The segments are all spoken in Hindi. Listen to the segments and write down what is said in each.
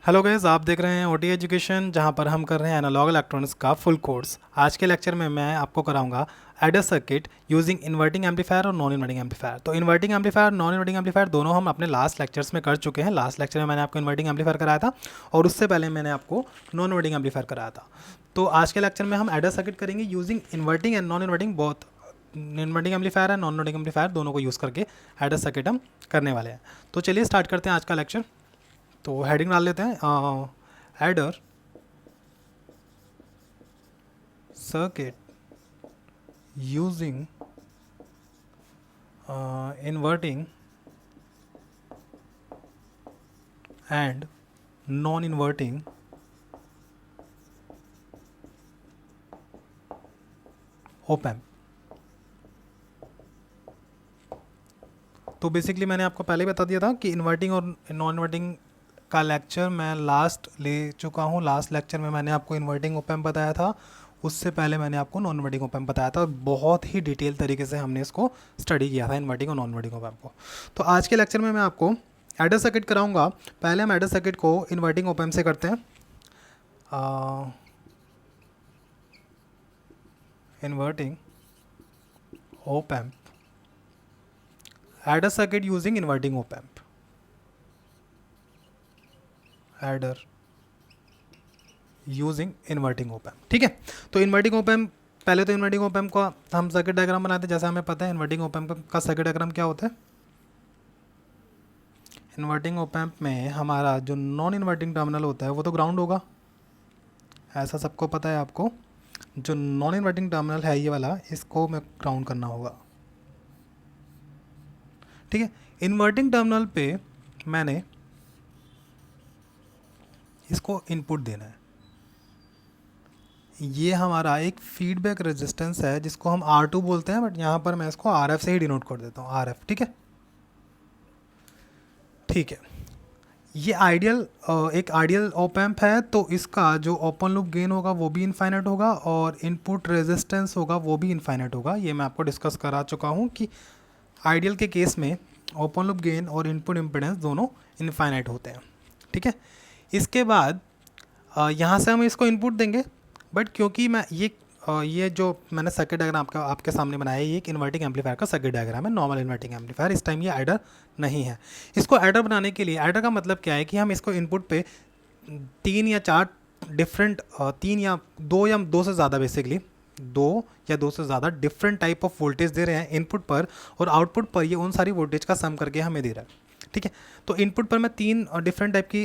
हेलो गाइस, आप देख रहे हैं ओटी एजुकेशन, जहां पर हम कर रहे हैं एनालॉग इलेक्ट्रॉनिक्स का फुल कोर्स। आज के लेक्चर में मैं आपको कराऊंगा adder circuit using inverting amplifier और नॉन इन्वर्टिंग एम्पलीफायर। तो inverting amplifier, non inverting amplifier दोनों हम अपने लास्ट लेक्चर्स में कर चुके हैं। लास्ट लेक्चर में मैंने आपको इन्वर्टिंग एम्पलीफायर कराया था और उससे पहले मैंने आपको नॉन इन्वर्टिंग एम्पलीफायर कराया था। तो आज के लेक्चर में हम एडर सर्किट करेंगे using inverting and non inverting both. Inverting amplifier and non inverting amplifier दोनों को यूज़ करके एडर सर्किट हम करने वाले हैं। तो चलिए स्टार्ट करते हैं आज का लेक्चर। तो हेडिंग डाल लेते हैं, adder circuit using inverting and non-inverting op amp। तो बेसिकली मैंने आपको पहले ही बता दिया था कि इन्वर्टिंग और नॉन इन्वर्टिंग का लेक्चर मैं लास्ट ले चुका हूँ। लास्ट लेक्चर में मैंने आपको इन्वर्टिंग ओप एम्प बताया था, उससे पहले मैंने आपको नॉन इन्वर्टिंग ओप एम्प बताया था। बहुत ही डिटेल तरीके से हमने इसको स्टडी किया था, इन्वर्टिंग और नॉन इन्वर्टिंग ओप एम्प को। तो आज के लेक्चर में मैं आपको एडर सर्किट कराऊंगा। पहले हम एडर सर्किट को इन्वर्टिंग ओप एम्प से करते हैं। Inverting op amp, adder circuit using inverting op amp, adder using inverting op amp. ठीक है, तो इन्वर्टिंग ओप एम्प, पहले तो इन्वर्टिंग ओप एम्प का हम सर्किट डायग्राम बनाते हैं। जैसे हमें पता है इन्वर्टिंग ओप एम्प का सर्किट डायग्राम क्या होता है। इन्वर्टिंग ओप एम्प में हमारा जो नॉन इन्वर्टिंग टर्मिनल होता है वो तो ग्राउंड होगा, ऐसा सबको पता है आपको। जो नॉन इन्वर्टिंग टर्मिनल है ये वाला, इसको मैं ग्राउंड करना होगा। ठीक है, इन्वर्टिंग टर्मिनल पे मैंने इसको इनपुट देना है। ये हमारा एक फीडबैक रेजिस्टेंस है जिसको हम R2 बोलते हैं, बट यहाँ पर मैं इसको RF से ही डिनोट कर देता हूँ, RF। ठीक है, ठीक है। ये आइडियल एक आइडियल ऑप एम्प है, तो इसका जो ओपन लूप गेन होगा वो भी इनफाइनाइट होगा और इनपुट रेजिस्टेंस होगा वो भी इनफाइनाइट होगा। ये मैं आपको डिस्कस करा चुका हूँ कि आइडियल के केस में ओपन लूप गेन और इनपुट इम्पिडेंस दोनों इनफाइनाइट होते हैं। ठीक है, इसके बाद यहाँ से हम इसको इनपुट देंगे, बट क्योंकि मैं ये जो मैंने सर्किट डायग्राम आपके सामने बनाया है, ये एक इन्वर्टिंग एम्पलीफायर का सर्किट डायग्राम है, नॉर्मल इन्वर्टिंग एम्पलीफायर। इस टाइम ये एडर नहीं है। इसको एडर बनाने के लिए, एडर का मतलब क्या है कि हम इसको इनपुट पे 3 या 4 डिफरेंट, 3 या 2 या 2 से ज़्यादा, बेसिकली 2 या 2 से ज़्यादा डिफरेंट टाइप ऑफ वोल्टेज दे रहे हैं इनपुट पर, और आउटपुट पर ये उन सारी वोल्टेज का सम करके हमें दे रहा है। ठीक है, तो इनपुट पर मैं 3 डिफरेंट टाइप की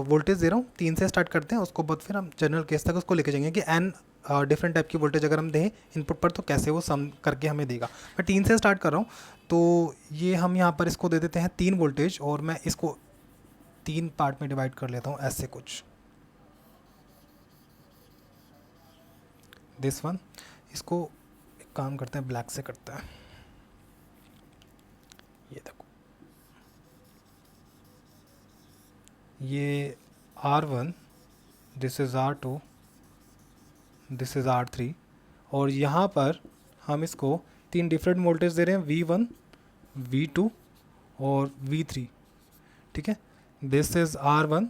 वोल्टेज दे रहा हूँ। 3 से स्टार्ट करते हैं, उसको बाद फिर हम जनरल केस तक उसको लेके जाएंगे कि n डिफरेंट टाइप की वोल्टेज अगर हम दें इनपुट पर तो कैसे वो सम करके हमें देगा। मैं 3 से स्टार्ट कर रहा हूँ, तो ये हम यहाँ पर इसको दे देते हैं 3 वोल्टेज, और मैं इसको 3 पार्ट में डिवाइड कर लेता हूँ ऐसे कुछ, दिस वन। इसको एक काम करते हैं, ब्लैक से करते हैं। ये देखो, ये R1, this is R2, this is R3, और यहाँ पर हम इसको 3 डिफरेंट वोल्टेज दे रहे हैं, V1, V2 और V3। ठीक है, this is R1,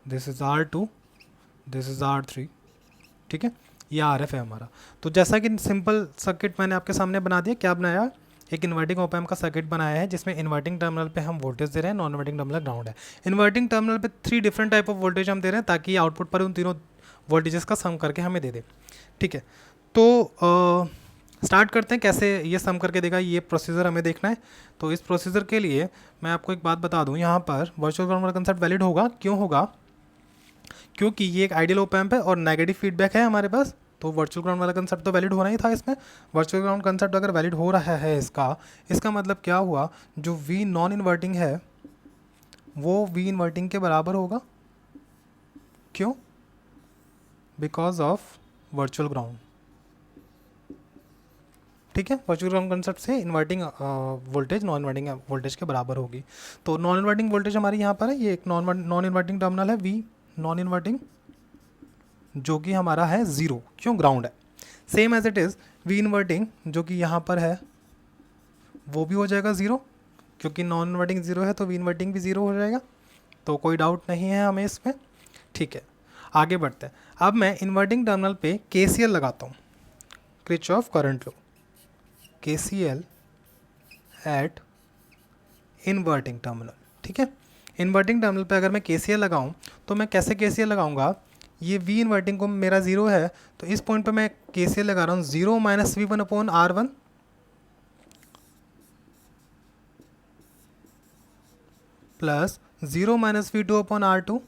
this is R2, this is R3। ठीक है, ये RF है हमारा। तो जैसा कि सिंपल सर्किट मैंने आपके सामने बना दिया, क्या बनाया, एक इन्वर्टिंग ओप एम्प का सर्किट बनाया है जिसमें इन्वर्टिंग टर्मिनल पे हम वोल्टेज दे रहे हैं, नॉन इन्वर्टिंग टर्मिनल ग्राउंड है। इन्वर्टिंग टर्मिनल पे 3 डिफरेंट टाइप ऑफ वोल्टेज हम दे रहे हैं ताकि आउटपुट पर उन तीनों वोल्टेजेस का सम करके हमें दे दे। ठीक है, तो स्टार्ट करते हैं कैसे ये सम करके देगा, ये प्रोसीजर हमें देखना है। तो इस प्रोसीजर के लिए मैं आपको एक बात बता दूं, यहाँ पर वर्चुअल ग्राउंड वाला कंसेप्ट वैलिड होगा। क्यों होगा, क्योंकि ये एक आइडियल ओप एम्प है और नेगेटिव फीडबैक है हमारे पास, तो वर्चुअल ग्राउंड वाला कंसेप्ट तो वैलिड होना ही था इसमें। वर्चुअल ग्राउंड कंसेप्ट अगर वैलिड हो रहा है इसका मतलब क्या हुआ, जो वी नॉन इन्वर्टिंग है वो वी इन्वर्टिंग के बराबर होगा। क्यों, बिकॉज ऑफ वर्चुअल ग्राउंड। ठीक है, वर्चुअल ग्राउंड कंसेप्ट से inverting voltage non inverting voltage के बराबर होगी। तो नॉन इन्वर्टिंग वोल्टेज हमारी यहाँ पर है, ये एक नॉन इन्वर्टिंग टर्मिनल है, वी नॉन इन्वर्टिंग, जो कि हमारा है 0, क्यों, ग्राउंड है। Same as it is V inverting जो कि यहाँ पर है वो भी हो जाएगा 0, क्योंकि नॉन इन्वर्टिंग 0 है तो वी इन्वर्टिंग भी 0 हो जाएगा। तो कोई डाउट नहीं है हमें इसमें। ठीक है, आगे बढ़ते हैं। अब मैं इन्वर्टिंग टर्मिनल पे KCL लगाता हूँ, Kirchhoff current law, KCL at inverting terminal. ठीक है, इन्वर्टिंग टर्मिनल पे अगर मैं KCL लगाऊं तो मैं कैसे KCL लगाऊंगा, ये V इन्वर्टिंग को मेरा 0 है, तो इस पॉइंट पे मैं KCL लगा रहा हूँ 0 minus V1 upon R1 plus 0 minus V2 upon R2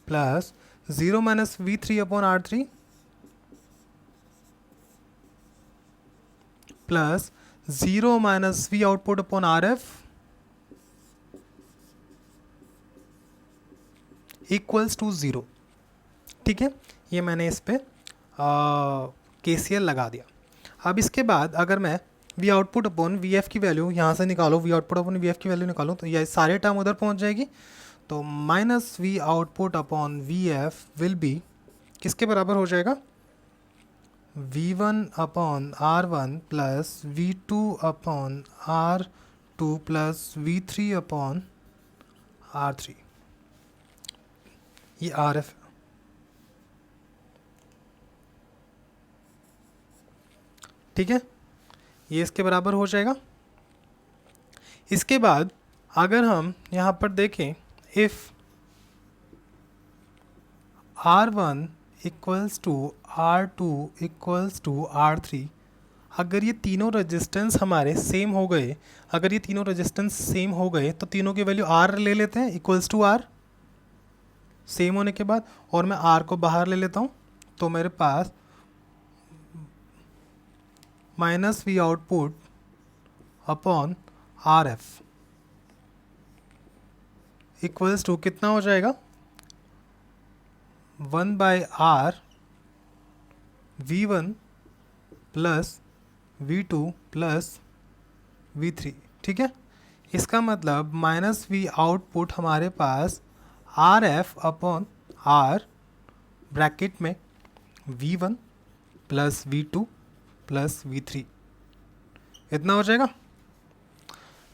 plus 0 minus V3 upon R3 plus 0 minus V output upon RF equals to 0। ठीक है, ये मैंने इस पे KCL लगा दिया। अब इसके बाद अगर मैं V आउटपुट अपॉन VF की वैल्यू यहाँ से निकालो, V आउटपुट अपॉन VF की वैल्यू निकालो, तो ये सारे टर्म उधर पहुँच जाएगी। तो minus V output upon VF will be किसके बराबर हो जाएगा, V1 upon R1 plus V2 upon R2 plus V3 upon R3, ये RF। ठीक है, ये इसके बराबर हो जाएगा। इसके बाद अगर हम यहाँ पर देखें, if R1 equals to R2 equals to R3, अगर ये तीनों रेजिस्टेंस हमारे सेम हो गए, अगर ये तीनों रेजिस्टेंस सेम हो गए तो तीनों की वैल्यू R ले लेते हैं इक्वल्स टू R सेम होने के बाद, और मैं R को बाहर ले लेता हूँ, तो मेरे पास minus V output upon RF equals to कितना हो जाएगा, 1/R V1 plus V2 plus V3। ठीक है, इसका मतलब माइनस V आउटपुट हमारे पास RF अपॉन R ब्रैकेट में V1 plus V2 plus V3 इतना हो जाएगा।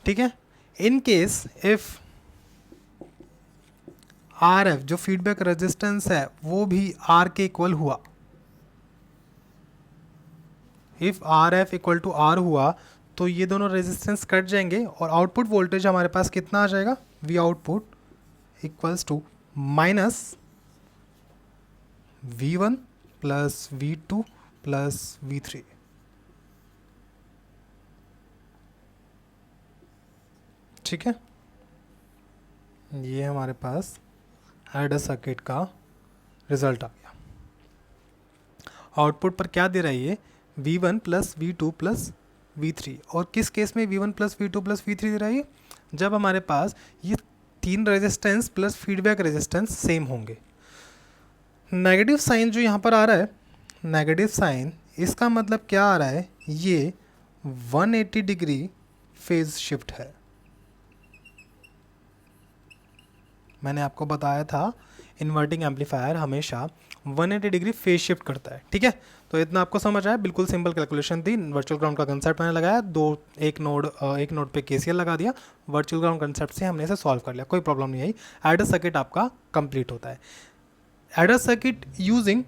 ठीक है, इन केस इफ RF जो फीडबैक रेजिस्टेंस है वो भी R के इक्वल हुआ, if RF equal to R हुआ तो ये दोनों रेजिस्टेंस कट जाएंगे और आउटपुट वोल्टेज हमारे पास कितना आ जाएगा, V output equals to minus V1 plus V2 plus V3। ठीक है, ये हमारे पास एडर सर्किट का रिजल्ट आ गया। आउटपुट पर क्या दे रहा है ये, V1 plus V2 plus V3, और किस केस में V1 plus V2 plus V3 दे रहा है, जब हमारे पास ये तीन resistance plus feedback resistance same होंगे। नेगेटिव साइन जो यहाँ पर आ रहा है, नेगेटिव साइन, इसका मतलब क्या आ रहा है, ये 180 डिग्री फेज शिफ्ट है। मैंने आपको बताया था इन्वर्टिंग एम्पलीफायर हमेशा 180 डिग्री फेज शिफ्ट करता है। ठीक है, तो इतना आपको समझ आया, बिल्कुल सिंपल कैलकुलेशन थी। वर्चुअल ग्राउंड का कंसेप्ट मैंने लगाया, एक नोड पे KCL लगा दिया, वर्चुअल ग्राउंड कंसेप्ट से हमने इसे सॉल्व कर लिया, कोई प्रॉब्लम नहीं आई। एडर सर्किट आपका कंप्लीट होता है। Adder circuit using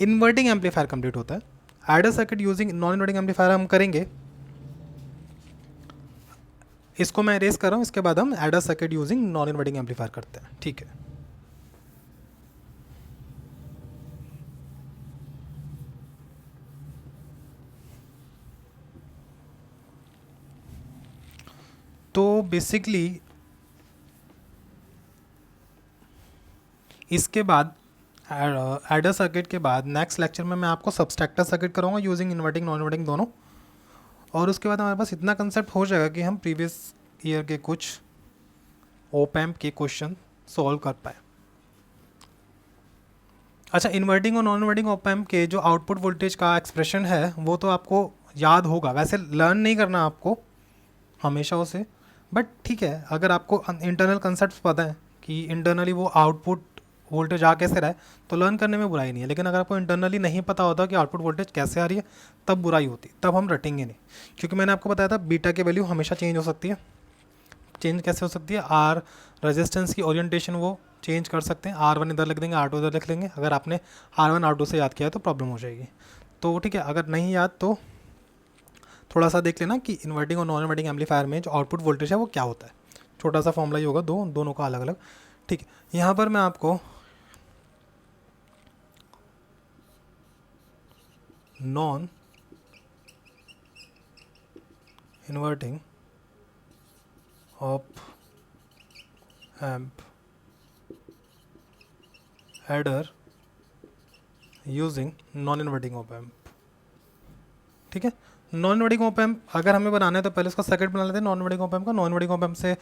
inverting amplifier complete होता है। Adder circuit using non inverting amplifier हम करेंगे, इसको मैं अरेज कर रहा हूँ, इसके बाद हम adder circuit using non inverting amplifier करते हैं। ठीक है, तो बेसिकली इसके बाद एडर सर्किट के बाद नेक्स्ट लेक्चर में मैं आपको सबस्ट्रैक्टर सर्किट कराऊंगा यूजिंग इन्वर्टिंग नॉन इन्वर्टिंग दोनों, और उसके बाद हमारे पास इतना कंसेप्ट हो जाएगा कि हम प्रीवियस ईयर के कुछ ओप एम्प के क्वेश्चन सॉल्व कर पाए। अच्छा, इन्वर्टिंग और नॉन इन्वर्टिंग ओप एम्प के जो आउटपुट वोल्टेज का एक्सप्रेशन है वो तो आपको याद होगा, वैसे लर्न नहीं करना आपको हमेशा उसे, बट ठीक है, अगर आपको इंटरनल कंसेप्ट पता है कि इंटरनली वो आउटपुट वोल्टेज आ कैसे रहा है, तो लर्न करने में बुराई नहीं है। लेकिन अगर आपको इंटरनली नहीं पता होता कि आउटपुट वोल्टेज कैसे आ रही है, तब बुराई होती, तब हम रटेंगे नहीं। क्योंकि मैंने आपको बताया था बीटा की वैल्यू हमेशा चेंज हो सकती है। चेंज कैसे हो सकती है, आर रेजिस्टेंस की ओरिएंटेशन वो चेंज कर सकते हैं। R1 इधर लिख देंगे, R2 इधर लिख लेंगे। अगर आपने R1 R2 से याद किया है तो प्रॉब्लम हो जाएगी। तो ठीक है, अगर नहीं याद तो थोड़ा सा देख लेना कि इन्वर्टिंग और नॉन इन्वर्टिंग एम्पलीफायर में जो आउटपुट वोल्टेज है वो क्या होता है। छोटा सा फॉर्मूला ही होगा, दोनों का अलग अलग। ठीक है, यहाँ पर मैं आपको non inverting op amp adder using non inverting op amp. ठीक है, नॉन इन्वर्टिंग ऑप एम्प अगर हमें बनाना है तो पहले उसका सर्किट बना लेते हैं नॉन इन्वर्टिंग ऑप एम्प का। नॉन इन्वर्टिंग ऑप एम्प से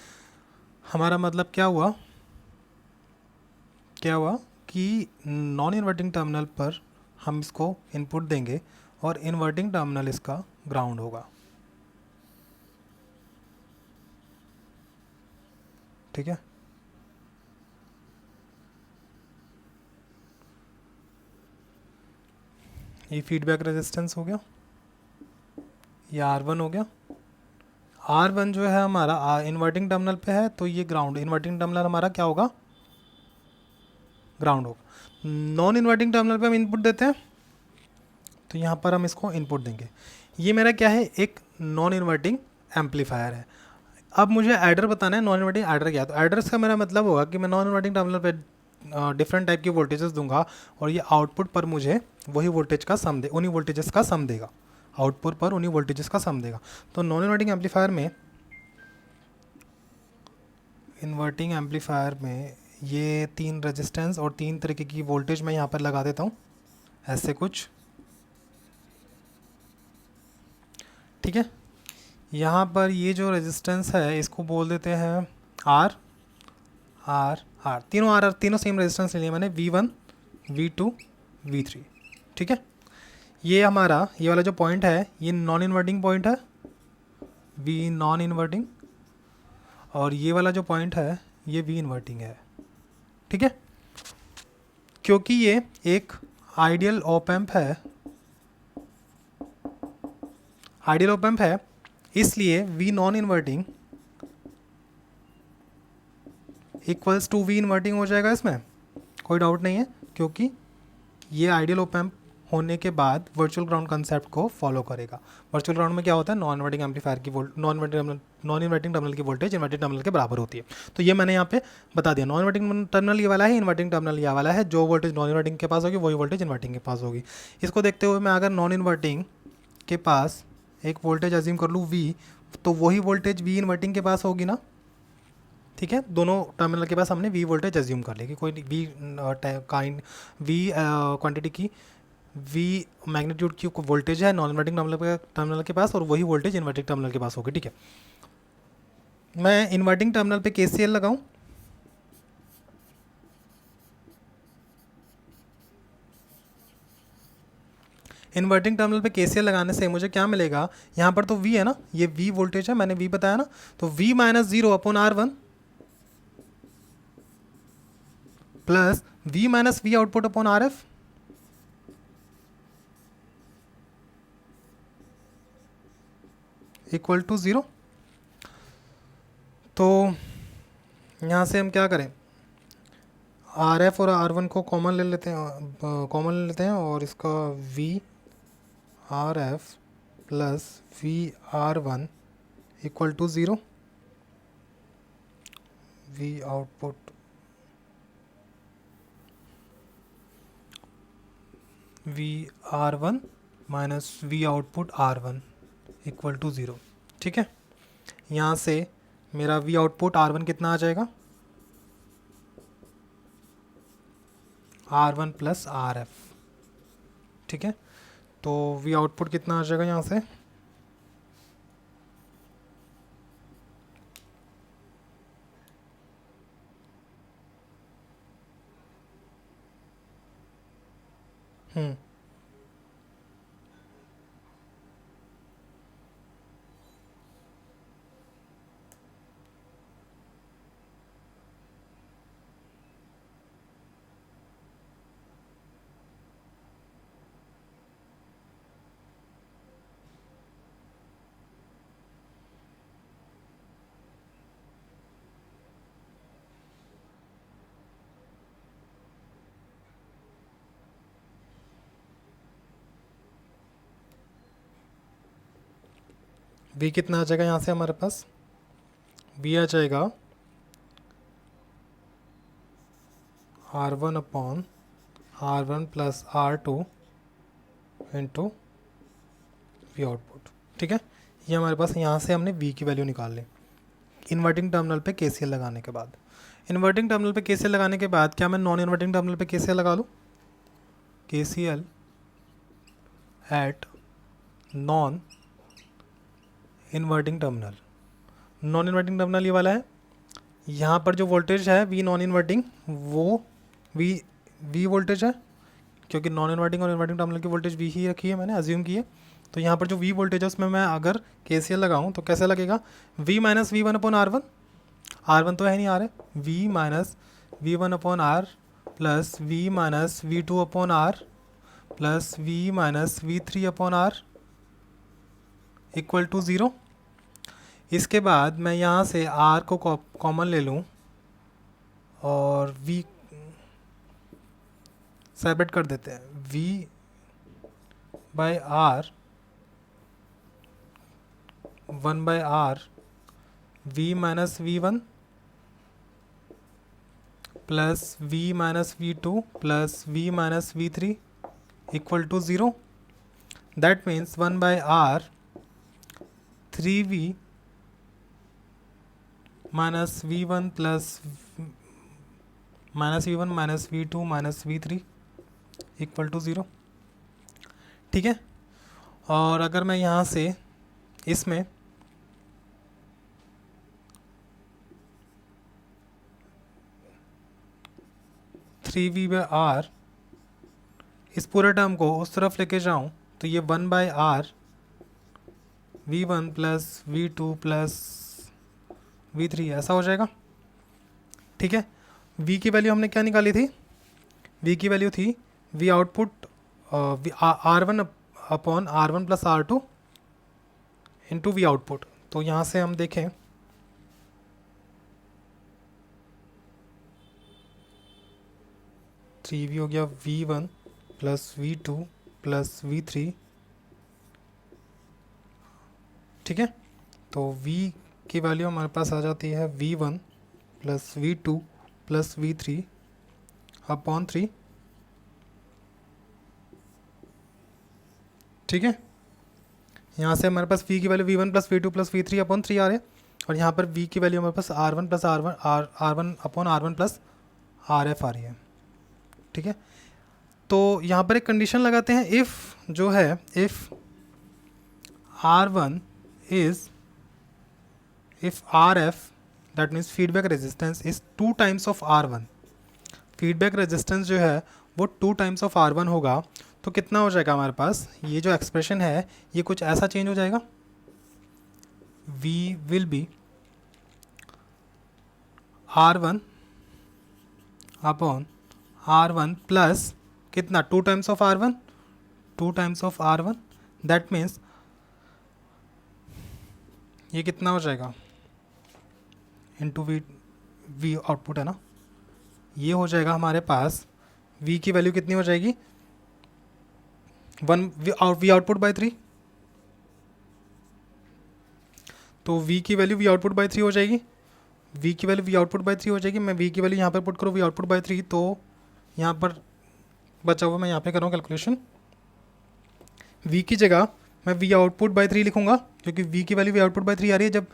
हमारा मतलब क्या हुआ कि नॉन इन्वर्टिंग टर्मिनल पर हम इसको इनपुट देंगे और इन्वर्टिंग टर्मिनल इसका ग्राउंड होगा। ठीक है, ये फीडबैक रेजिस्टेंस हो गया, ये R1 हो गया। R1 जो है हमारा इन्वर्टिंग टर्मिनल पे है, तो ये ग्राउंड, इन्वर्टिंग टर्मिनल हमारा क्या होगा, ग्राउंड होगा। नॉन इन्वर्टिंग टर्मिनल पे हम इनपुट देते हैं, तो यहाँ पर हम इसको इनपुट देंगे। ये मेरा क्या है, एक नॉन इन्वर्टिंग एम्पलीफायर है। अब मुझे एडर बताना है, नॉन इन्वर्टिंग एडर क्या है। तो एडर्स का मेरा मतलब होगा कि मैं नॉन इन्वर्टिंग टर्मिनल पे डिफरेंट टाइप की वोल्टेजेस दूंगा और ये आउटपुट पर मुझे वही वोल्टेज का सम दे, उन्हीं वोल्टेजेस का सम देगा। आउटपुट पर उन्हीं वोल्टेजेस का सम देगा। तो नॉन इन्वर्टिंग एम्पलीफायर में ये 3 रेजिस्टेंस और 3 तरीके की वोल्टेज मैं यहाँ पर लगा देता हूँ, ऐसे कुछ। ठीक है, यहाँ पर ये जो रेजिस्टेंस है इसको बोल देते हैं आर आर आर, तीनों सेम रेजिस्टेंस ले लिए मैंने, V1 V2 V3। ठीक है, ये हमारा ये वाला जो पॉइंट है ये नॉन इन्वर्टिंग पॉइंट है, V नॉन इन्वर्टिंग, और ये वाला जो पॉइंट है ये V इन्वर्टिंग है। ठीक है, क्योंकि ये एक आइडियल ऑप एम्प है, इसलिए V non inverting equals to V inverting हो जाएगा। इसमें कोई डाउट नहीं है, क्योंकि ये आइडियल ऑप एम्प होने के बाद वर्चुअल ग्राउंड कंसेप्ट को फॉलो करेगा। वर्चुअल ग्राउंड में क्या होता है, नॉन इन्वर्टिंग एम्पलीफायर की नॉन इन्वर्टिंग टर्मिनल की वोल्टेज इन्वर्टिंग टर्मिनल के बराबर होती है। तो ये मैंने यहाँ पे बता दिया, नॉन इन्वर्टिंग टर्मिनल ये वाला है, इन्वर्टिंग टर्मिनल ये वाला है। जो वोल्टेज नॉन इन्वर्टिंग के पास होगी वही वोल्टेज इन्वर्टिंग के पास होगी। इसको देखते हुए मैं अगर नॉन इन्वर्टिंग के पास एक वोल्टेज अज्यूम कर लूँ V, तो वही वोल्टेज V इन्वर्टिंग के पास होगी ना। ठीक है, दोनों टर्मिनल के पास हमने V वोल्टेज अज्यूम कर ली कि कोई V क्वांटिटी की V मैग्नीट्यूड की वोल्टेज है नॉन इन्वर्टिंग टर्मिनल के पास, और वही वोल्टेज इन्वर्टिंग टर्मिनल के पास होगी। ठीक है, मैं इन्वर्टिंग टर्मिनल पे KCL लगाऊं, इन्वर्टिंग टर्मिनल पे KCL लगाने से मुझे क्या मिलेगा, यहाँ पर तो V है ना, ये V वोल्टेज है, मैंने V बताया ना, तो V minus 0 upon R1 plus V minus V output upon RF equal to 0। तो यहाँ से हम क्या करें, RF और R1 को कॉमन ले लेते हैं, और इसका V RF plus V R1 equal to 0। V output V R1 minus V output R1 equal to 0। ठीक है, यहाँ से मेरा V आउटपुट R1 कितना आ जाएगा, R1 प्लस RF। ठीक है, तो V आउटपुट कितना आ जाएगा यहाँ से, V कितना आ जाएगा यहाँ से हमारे पास, V आ जाएगा R1 upon R1 plus R2 into V output. ठीक है, ये हमारे पास यहाँ से हमने V की वैल्यू निकाल ली इन्वर्टिंग टर्मिनल पे KCL लगाने के बाद। इन्वर्टिंग टर्मिनल पे KCL लगाने के बाद क्या मैं नॉन इन्वर्टिंग टर्मिनल पे KCL लगा लूँ? KCL at non inverting terminal. Non inverting terminal ये वाला है, यहाँ पर जो वोल्टेज है V नॉन इन्वर्टिंग वो V वोल्टेज है, क्योंकि नॉन इन्वर्टिंग और इन्वर्टिंग टर्मिनल की वोल्टेज V ही रखी है, मैंने अज्यूम की है। तो यहाँ पर जो V वोल्टेज है उसमें मैं अगर KCL लगाऊँ तो कैसे लगेगा? V minus V one upon R1, R1 तो है नहीं, R है, V minus V one upon R plus V minus V2 upon R plus V minus V3 upon R equal to 0। इसके बाद मैं यहाँ से R को कॉमन ले लूँ और V सेपरेट कर देते हैं, V by R 1 by R V minus V1 plus V minus V2 plus V minus V3 equal to 0। That means 1 by R 3V minus V1 plus minus V1 minus V2 minus V3 equal to 0। ठीक है, और अगर मैं यहाँ से इसमें थ्री वी बाई आर इस पूरे टर्म को उस तरफ लेके जाऊँ तो ये 1 by R V1 plus V2 plus V3 ऐसा हो जाएगा। ठीक है, V की वैल्यू हमने क्या निकाली थी? V की वैल्यू थी V output R1 upon R1 plus R2 into V output. तो यहाँ से हम देखें 3V हो गया V1 plus V2 plus V3। ठीक है, तो V की वैल्यू हमारे पास आ जाती है V1 plus V2 plus V3 upon 3। ठीक है, यहाँ से हमारे पास V की value V1 plus V2 plus V3 upon 3 आ रही है, और यहाँ पर V की वैल्यू हमारे पास R1 plus R1 upon R1 plus RF आ रही है। ठीक है, तो यहाँ पर एक कंडीशन लगाते हैं, इफ़ जो है if R1 is if RF that means feedback resistance is 2 times of R1। Feedback resistance जो है वो 2 टाइम्स ऑफ R1 होगा, तो कितना हो जाएगा हमारे पास? ये जो एक्सप्रेशन है ये कुछ ऐसा चेंज हो जाएगा, V will be R1 upon R1 plus कितना? 2 times of R1, 2 times of R1। That means ये कितना हो जाएगा? इंटू V आउटपुट है ना, ये हो जाएगा हमारे पास V की वैल्यू कितनी हो जाएगी? 1 V आउटपुट बाई 3। तो V की वैल्यू V आउटपुट बाई 3 हो जाएगी, V की वैल्यू V आउटपुट बाई 3 हो जाएगी। मैं V की वैल्यू यहाँ पर पुट करूँ V आउटपुट बाई 3, तो यहाँ पर बचा हुआ मैं यहाँ पे कर रहा हूँ कैलकुलेशन। V की जगह मैं V आउटपुट बाई 3 लिखूँगा, क्योंकि V की वैल्यू V आउटपुट बाई 3 आ रही है। जब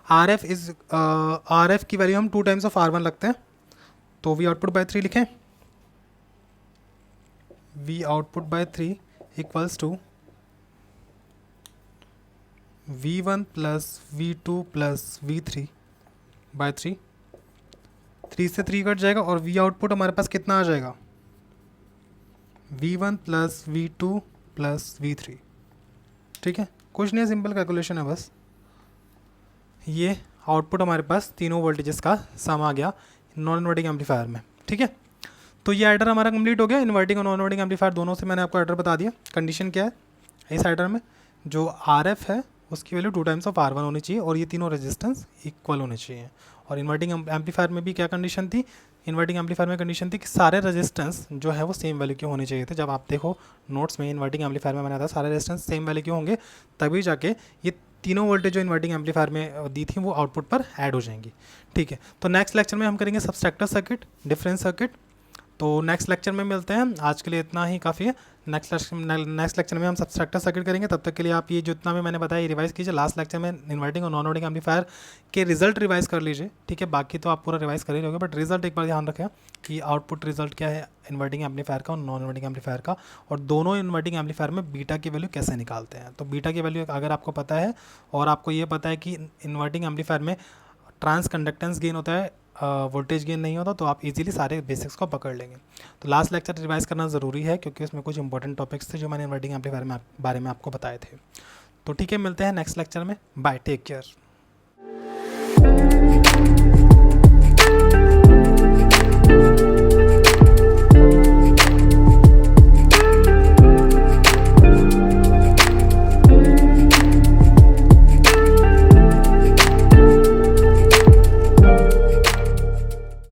RF की वैल्यू हम 2 टाइम्स ऑफ R1 लगते हैं, तो V आउटपुट बाई 3 लिखें, V output by 3 equals to V1 plus V2 plus V3 by 3। 3 से 3 कट जाएगा और V आउटपुट हमारे पास कितना आ जाएगा? V1 plus V2 plus V3। ठीक है, कुछ नहीं, सिंपल कैलकुलेशन है बस। ये आउटपुट हमारे पास तीनों वोल्टेजेस का सम आ गया नॉन इन्वर्टिंग एम्पलीफायर में। ठीक है, तो ये एडर हमारा कंप्लीट हो गया। इन्वर्टिंग और नॉन इन्वर्टिंग एम्पलीफायर दोनों से मैंने आपको एडर बता दिया। कंडीशन क्या है इस एडर में? जो RF है उसकी वैल्यू 2 टाइम्स ऑफ R1 होनी चाहिए और ये तीनों रेजिस्टेंस इक्वल होने चाहिए। और इन्वर्टिंग एम्पलीफायर में भी क्या कंडीशन थी? इन्वर्टिंग एम्पलीफायर में कंडीशन थी कि सारे रेजिस्टेंस जो है वो सेम वैल्यू के होने चाहिए थे। जब आप देखो नोट्स में इन्वर्टिंग एम्पलीफायर में मैंने था सारे रेजिस्टेंस सेम वैल्यू के होंगे, तभी जाके ये तीनों वोल्टेज जो इन्वर्टिंग एम्पलीफायर में दी थी वो आउटपुट पर ऐड हो जाएंगी। ठीक है, तो नेक्स्ट लेक्चर में हम करेंगे सबस्ट्रैक्टर सर्किट, डिफरेंस सर्किट। तो नेक्स्ट लेक्चर में मिलते हैं, आज के लिए इतना ही काफ़ी है। नेक्स्ट लेक्चर में हम सबस्ट्रैक्टर सर्किट करेंगे। तब तक के लिए आप ये जितना भी मैंने बताया ये रिवाइज कीजिए। लास्ट लेक्चर में इन्वर्टिंग और नॉन इन्वर्टिंग एम्पलीफायर के रिजल्ट रिवाइज कर लीजिए। ठीक है, बाकी तो आप पूरा रिवाइज कर ही रहोगे, बट रिजल्ट एक बार ध्यान रखें कि आउटपुट रिजल्ट क्या है इन्वर्टिंग एम्पलीफायर का और नॉन इन्वर्टिंग एम्पलीफायर का, और दोनों इन्वर्टिंग एम्पलीफायर में बीटा की वैल्यू कैसे निकालते हैं। तो बीटा की वैल्यू अगर आपको पता है और आपको ये पता है कि इन्वर्टिंग एम्पलीफायर में ट्रांस कंडक्टेंस गेन होता है, वोल्टेज गेन नहीं होता, तो आप इजीली सारे बेसिक्स को पकड़ लेंगे। तो लास्ट लेक्चर रिवाइज करना ज़रूरी है क्योंकि उसमें कुछ इंपॉर्टेंट टॉपिक्स थे जो मैंने इन्वर्टिंग एम्पलीफायर में बारे में आपको बताए थे। तो ठीक है, मिलते हैं नेक्स्ट लेक्चर में। Bye, take care.